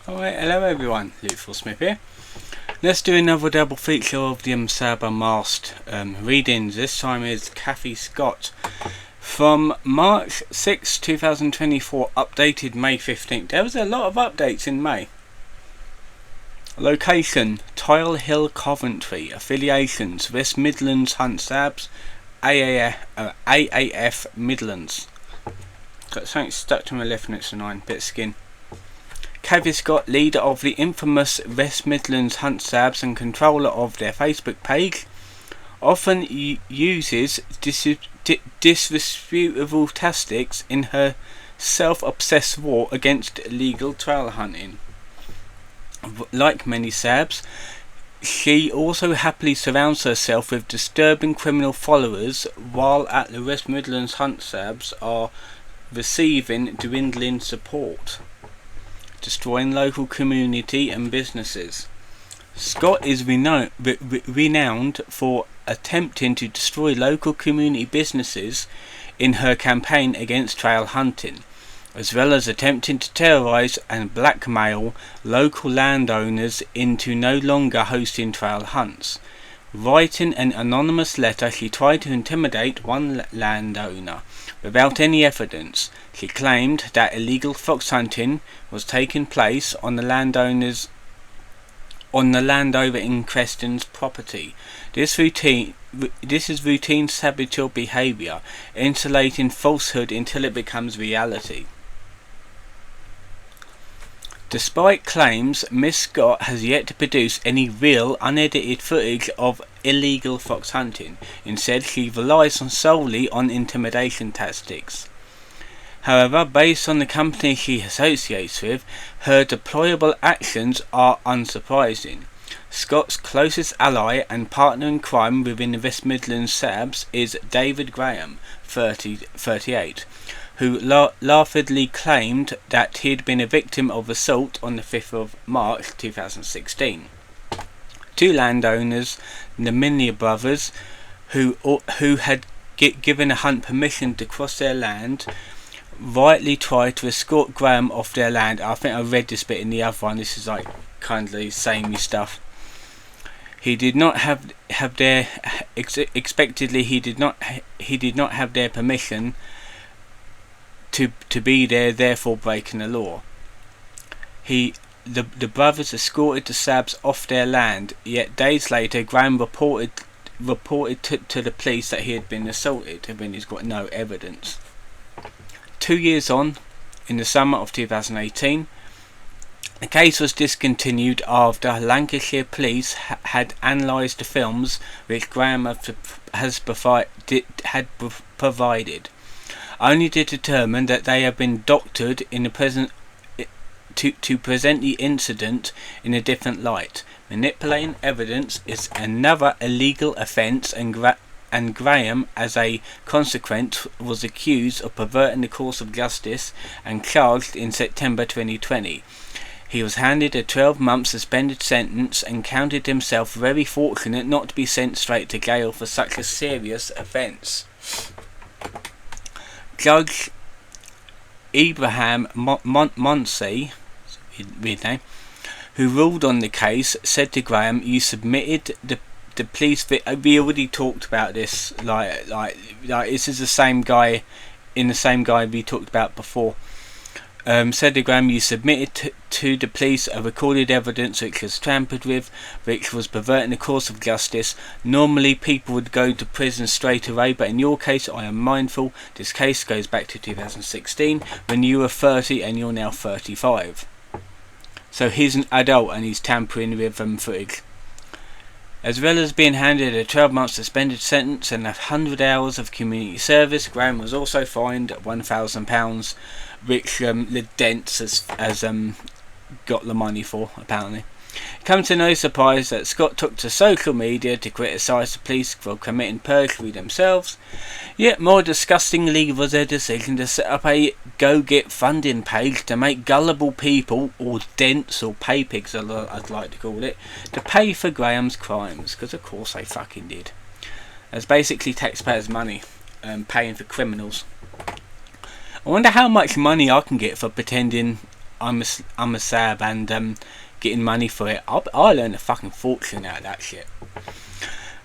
Alright, hello everyone, Luke Smith here. Let's do another double feature of the Sabs Unmasked readings. This time is Cathy Scott from March 6, 2024, updated May 15th. There was a lot of updates in May. Location: Tile Hill, Coventry. Affiliations: West Midlands Hunt Sabs, AAF Midlands. Got something stuck to my left and it's a 9-bit skin. Cathy Scott, leader of the infamous West Midlands Hunt Sabs and controller of their Facebook page, often uses disreputable tactics in her self-obsessed war against illegal trail hunting. Like many Sabs, she also happily surrounds herself with disturbing criminal followers, while at the West Midlands Hunt Sabs are receiving dwindling support, destroying local community and businesses. Scott is renowned for attempting to destroy local community businesses in her campaign against trail hunting, as well as attempting to terrorise and blackmail local landowners into no longer hosting trail hunts. Writing an anonymous letter, she tried to intimidate one landowner. Without any evidence, she claimed that illegal fox hunting was taking place on the landowner in question's property. This is routine saboteur behaviour, insulating falsehood until it becomes reality. Despite claims, Miss Scott has yet to produce any real, unedited footage of illegal fox hunting. Instead, she relies solely on intimidation tactics. However, based on the company she associates with, her deployable actions are unsurprising. Scott's closest ally and partner in crime within the West Midlands Sabs is David Graham, 38, who laughingly claimed that he had been a victim of assault on the 5th of March 2016. Two landowners, the Minley brothers, who had given a hunt permission to cross their land, rightly tried to escort Graham off their land. I think I read this bit in the other one. This is like kind of samey stuff. He did not have their expectedly he did not have their permission to be there, therefore breaking the law. The brothers escorted the Sabs off their land, yet days later Graham reported to the police that he had been assaulted when he's got no evidence. 2 years on, in the summer of 2018, the case was discontinued after Lancashire police had analysed the films which Graham had provided, only to determine that they had been doctored in the present to present the incident in a different light. Manipulating evidence is another illegal offence, and Graham, as a consequence, was accused of perverting the course of justice and charged in September 2020. He was handed a 12-month suspended sentence and counted himself very fortunate not to be sent straight to jail for such a serious offence. Judge Ibrahim Monsey, weird name, who ruled on the case, said to Graham, "You submitted the police." We already talked about this. Like this is the same guy we talked about before. Said to Graham, "You submitted to the police a recorded evidence which was tampered with, which was perverting the course of justice. Normally people would go to prison straight away, but in your case I am mindful. This case goes back to 2016 when you were 30 and you're now 35. So he's an adult and he's tampering with footage. As well as being handed a 12-month suspended sentence and 100 hours of community service, Graham was also fined £1,000, which the Dents has got the money for, apparently. It comes to no surprise that Scott took to social media to criticise the police for committing perjury themselves. Yet more disgustingly was their decision to set up a go-get funding page to make gullible people, or Dents, or pay pigs I'd like to call it, to pay for Graham's crimes, because of course they fucking did. That's basically taxpayers' money paying for criminals. I wonder how much money I can get for pretending I'm a Sab and getting money for it. I learned a fucking fortune out of that shit.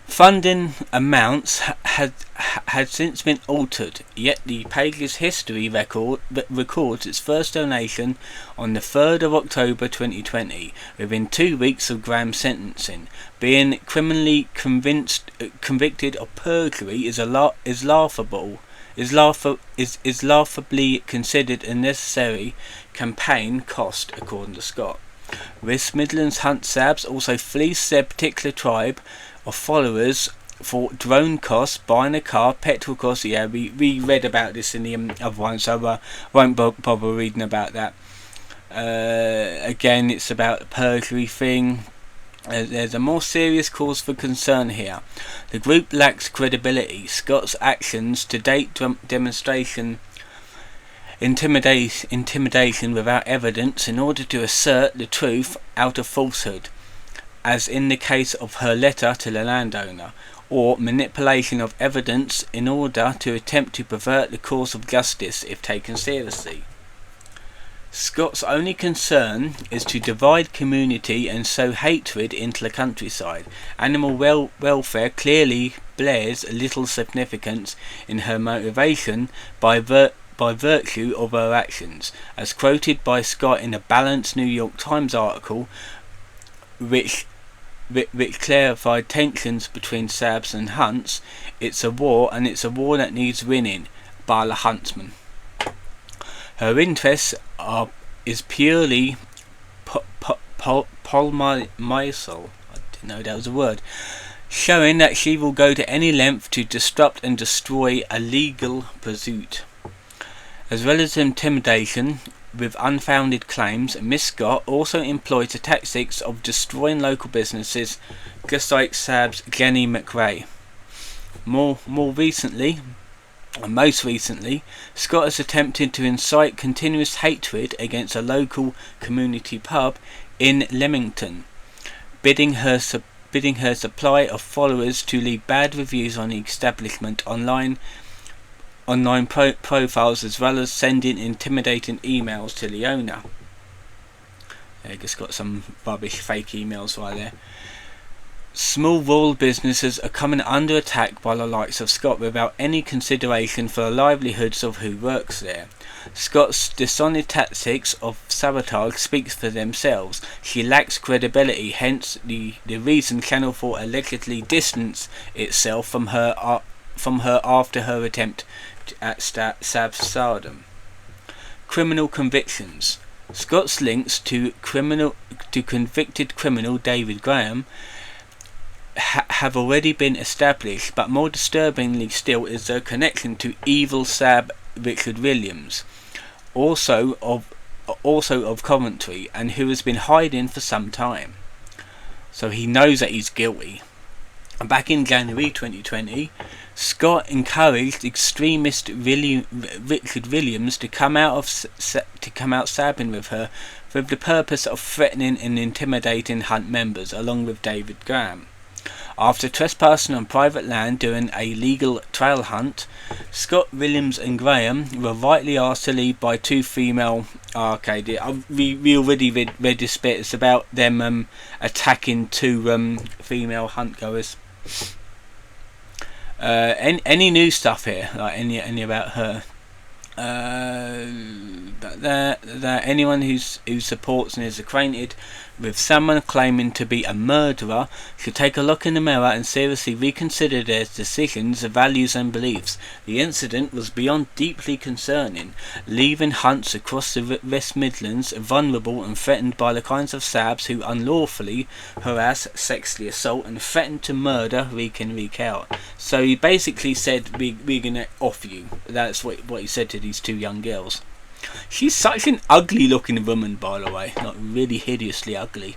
Funding amounts had since been altered, yet the page's history records its first donation on the 3rd of October 2020, within 2 weeks of Graham's sentencing. Being criminally convicted of perjury is laughably considered a necessary campaign cost, according to Scott. West Midlands Hunt Sabs also fleeced their particular tribe of followers for drone costs, buying a car, petrol costs. Yeah, we read about this in the other one, so I won't bother reading about that. Again, it's about the perjury thing. There's a more serious cause for concern here. The group lacks credibility. Scott's actions to date demonstration intimidation without evidence in order to assert the truth out of falsehood, as in the case of her letter to the landowner, or manipulation of evidence in order to attempt to pervert the course of justice if taken seriously. Scott's only concern is to divide community and sow hatred into the countryside. Animal welfare clearly bears little significance in her motivation by virtue of her actions, as quoted by Scott in a balanced New York Times article, which clarified tensions between Sabs and Hunts. It's a war, and it's a war that needs winning by the huntsman. Her interests is purely polymysil. I didn't know that was a word. Showing that she will go to any length to disrupt and destroy a legal pursuit. As well as intimidation with unfounded claims, Miss Scott also employs the tactics of destroying local businesses, just like Sab's Jenny McRae. Most recently, Scott has attempted to incite continuous hatred against a local community pub in Leamington, bidding her supply of followers to leave bad reviews on the establishment, online profiles, as well as sending intimidating emails to the owner. I just got some rubbish fake emails right there. Small rural businesses are coming under attack by the likes of Scott without any consideration for the livelihoods of who works there. Scott's dishonest tactics of sabotage speaks for themselves. She lacks credibility, hence the reason Channel 4 allegedly distanced itself from her after her attempt at Sabs stardom. Criminal convictions. Scott's links to convicted criminal David Graham have already been established, but more disturbingly still is their connection to evil Sab Richard Williams, also of Coventry, and who has been hiding for some time. So he knows that he's guilty. Back in January 2020, Scott encouraged extremist Richard Williams to come out sabbing with her, with the purpose of threatening and intimidating Hunt members, along with David Graham. After trespassing on private land during a legal trail hunt, Scott, Williams and Graham were rightly asked to leave by two female... we already read this bit. It's about them attacking two female hunt goers. Any new stuff here, like any about her? That anyone who supports and is acquainted with someone claiming to be a murderer should take a look in the mirror and seriously reconsider their decisions, values and beliefs. The incident was beyond deeply concerning, leaving Hunts across the West Midlands vulnerable and threatened by the kinds of Sabs who unlawfully harass, sexually assault and threaten to murder week in week out. So he basically said, we're gonna off you. That's what he said to these two young girls. She's such an ugly looking woman, by the way, like really hideously ugly.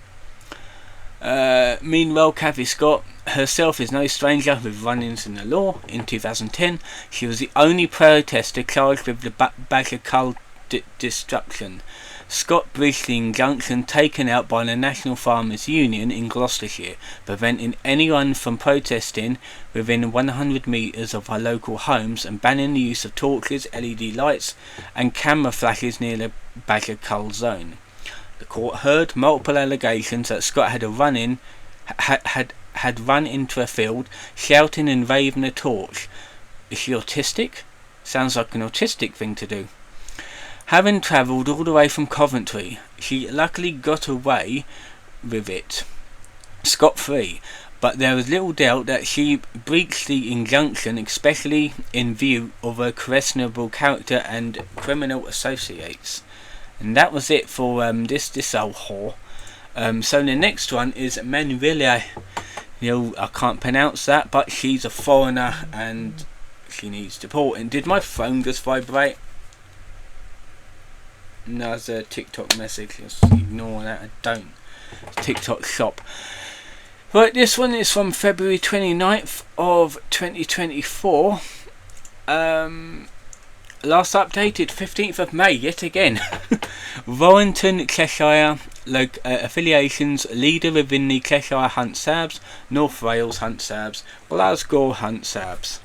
Meanwhile, Cathy Scott herself is no stranger with run-ins in the law. In 2010, she was the only protester charged with the Badger Cull destruction. Scott bridged the injunction taken out by the National Farmers Union in Gloucestershire, preventing anyone from protesting within 100 metres of our local homes and banning the use of torches, LED lights and camera flashes near the Badger Cull zone. The court heard multiple allegations that Scott had run into a field, shouting and waving a torch. Is she autistic? Sounds like an autistic thing to do. Having travelled all the way from Coventry, she luckily got away with it, scot-free, but there is little doubt that she breached the injunction, especially in view of her questionable character and criminal associates. And that was it for this old whore. So the next one is Manuela. I can't pronounce that, but she's a foreigner and she needs deporting. Did my phone just vibrate? No, it's a TikTok message. Just ignore that. I don't. TikTok shop. Right, this one is from February 29th of 2024. Last updated 15th of May, yet again. Warrington, Cheshire, affiliations, leader within the Cheshire Hunt Sabs, North Wales Hunt Sabs, Glasgow Hunt Sabs.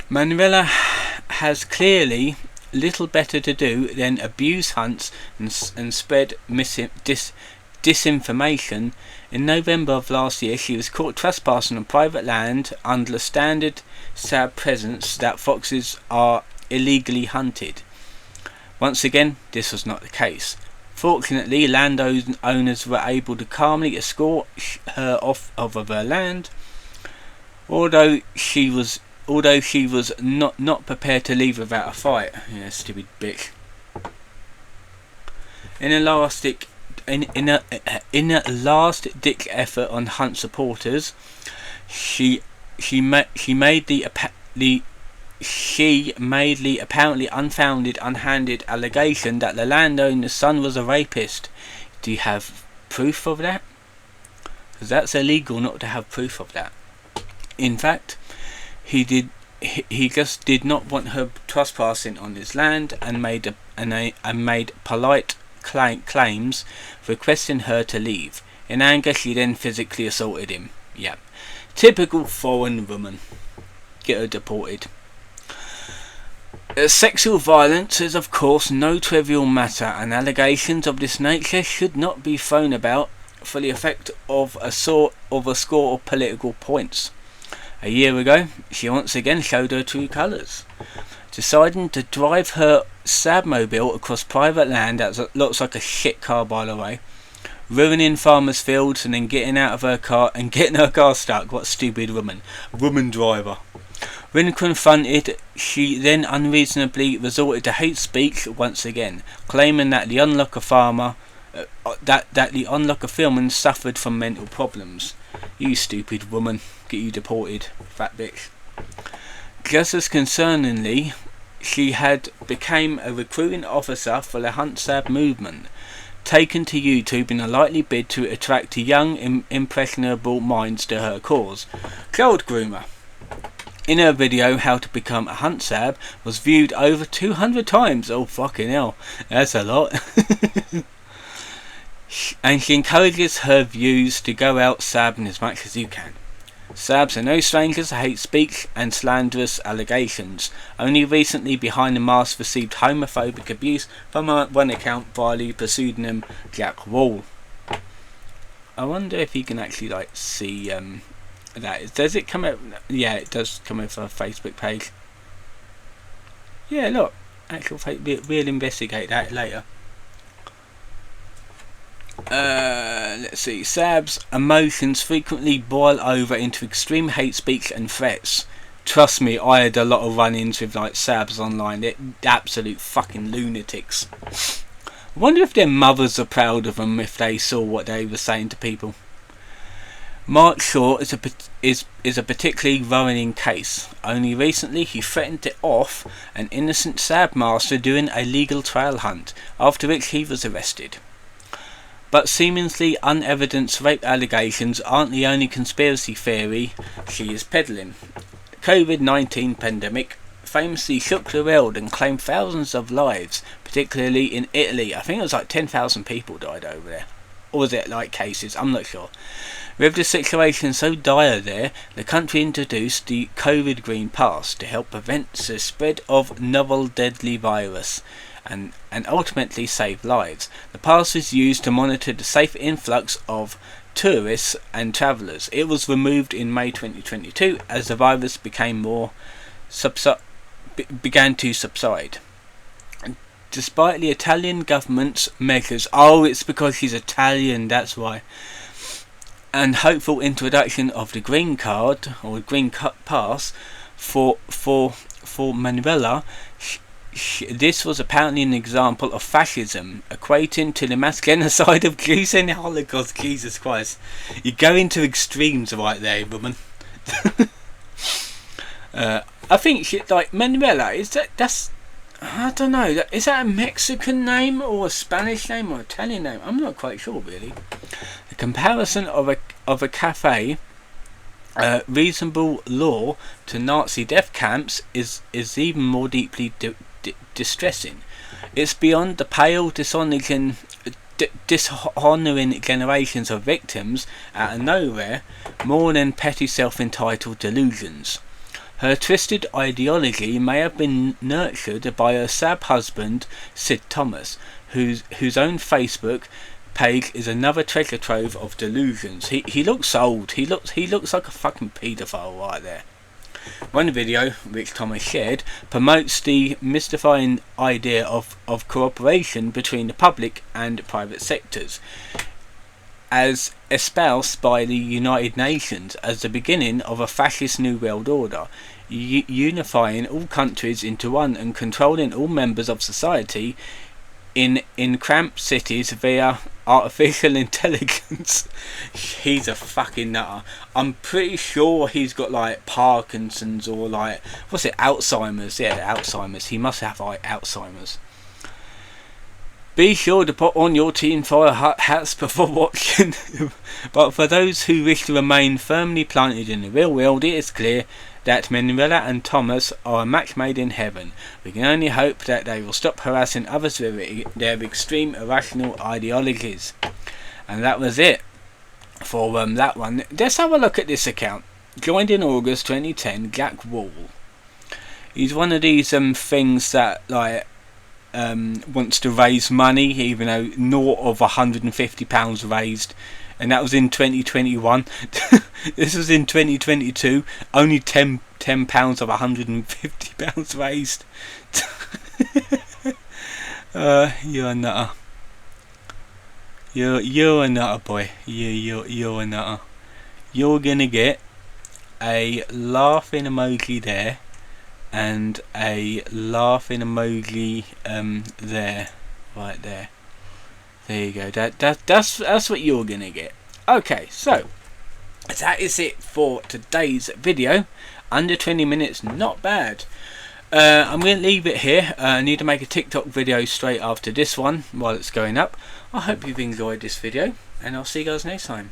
Manuela has clearly little better to do than abuse hunts and spread disinformation. In November of last year, she was caught trespassing on private land under the standard Sab presence that foxes are illegally hunted. Once again, this was not the case. Fortunately, landowners were able to calmly escort her off of her land, although she was not prepared to leave without a fight. Yeah, stupid bitch. In a last ditch effort on Hunt supporters, she made the apparently unfounded, unhanded allegation that the landowner's son was a rapist. Do you have proof of that? Because that's illegal not to have proof of that. In fact, he just did not want her trespassing on his land and made polite claims, requesting her to leave. In anger, she then physically assaulted him. Yeah, typical foreign woman. Get her deported. Sexual violence is of course no trivial matter, and allegations of this nature should not be thrown about for the effect of a score of political points. A year ago, she once again showed her true colours, deciding to drive her Sabmobile across private land that looks like a shit car, by the way, ruining farmers' fields and then getting out of her car and getting her car stuck. What a stupid woman driver. When confronted, she then unreasonably resorted to hate speech once again, claiming that the unlocker filmman suffered from mental problems. You stupid woman, get you deported, fat bitch. Just as concerningly, she had become a recruiting officer for the Hunt Sab movement, taken to YouTube in a likely bid to attract young, impressionable minds to her cause. Child groomer. In her video, How to Become a Hunt Sab, was viewed over 200 times. Oh fucking hell, that's a lot. And she encourages her viewers to go out sabbing as much as you can. Sabs are no strangers to hate speech and slanderous allegations. Only recently, Behind the Mask received homophobic abuse from one account via the pseudonym Jack Wall. I wonder if you can actually see that. Does it come up? Yeah, it does come up for a Facebook page. Yeah, look, actual we'll investigate that later. Let's see. Sabs' emotions frequently boil over into extreme hate speech and threats. Trust me, I had a lot of run-ins with Sabs online. They're absolute fucking lunatics. I wonder if their mothers are proud of them if they saw what they were saying to people. Mark Shaw is a particularly worrying case. Only recently he threatened to off an innocent Sab master doing a legal trail hunt, after which he was arrested. But seemingly unevidenced rape allegations aren't the only conspiracy theory she is peddling. COVID-19 pandemic famously shook the world and claimed thousands of lives, particularly in Italy. I think it was like 10,000 people died over there. Or was it like cases? I'm not sure. With the situation so dire there, the country introduced the COVID Green Pass to help prevent the spread of novel deadly virus and ultimately save lives. The pass was used to monitor the safe influx of tourists and travellers. It was removed in May 2022 as the virus began to subside. Despite the Italian government's measures, it's because he's Italian, that's why, and hopeful introduction of the green card or green pass for Manuela, this was apparently an example of fascism, equating to the mass genocide of Jews and the Holocaust. Jesus Christ, you're going to extremes right there, woman. I think like Manuela, that's I don't know, is that a Mexican name or a Spanish name or Italian name? I'm not quite sure really. The comparison of a cafe reasonable law to Nazi death camps is even more deeply distressing. It's beyond the pale, dishonouring generations of victims out of nowhere, more than petty self-entitled delusions. Her twisted ideology may have been nurtured by her sad husband, Sid Thomas, whose own Facebook page is another treasure trove of delusions. He looks old. He looks like a fucking paedophile right there. One video, which Thomas shared, promotes the mystifying idea of cooperation between the public and private sectors, as espoused by the United Nations as the beginning of a fascist New World Order, unifying all countries into one and controlling all members of society in cramped cities via artificial intelligence. He's a fucking nutter. I'm pretty sure he's got like Parkinson's or like, what's it, Alzheimer's. Yeah, Alzheimer's. He must have like Alzheimer's. Be sure to put on your tinfoil hats before watching. But for those who wish to remain firmly planted in the real world, it is clear that Manuela and Thomas are a match made in heaven. We can only hope that they will stop harassing others with their extreme irrational ideologies. And that was it for that one. Let's have a look at this account. Joined in August 2010, Jack Wall. He's one of these things that like wants to raise money, even though naught of £150 raised, and that was in 2021. This was in 2022. Only £10 of £150 raised. You're a nutter. You're a nutter, boy. You're a nutter. You're gonna get a laughing emoji there, and a laughing emoji there, right there. There you go. That's what you're gonna get. Okay, so that is it for today's video. Under 20 minutes, not bad. I'm going to leave it here. I need to make a TikTok video straight after this one while it's going up. I hope you've enjoyed this video, and I'll see you guys next time.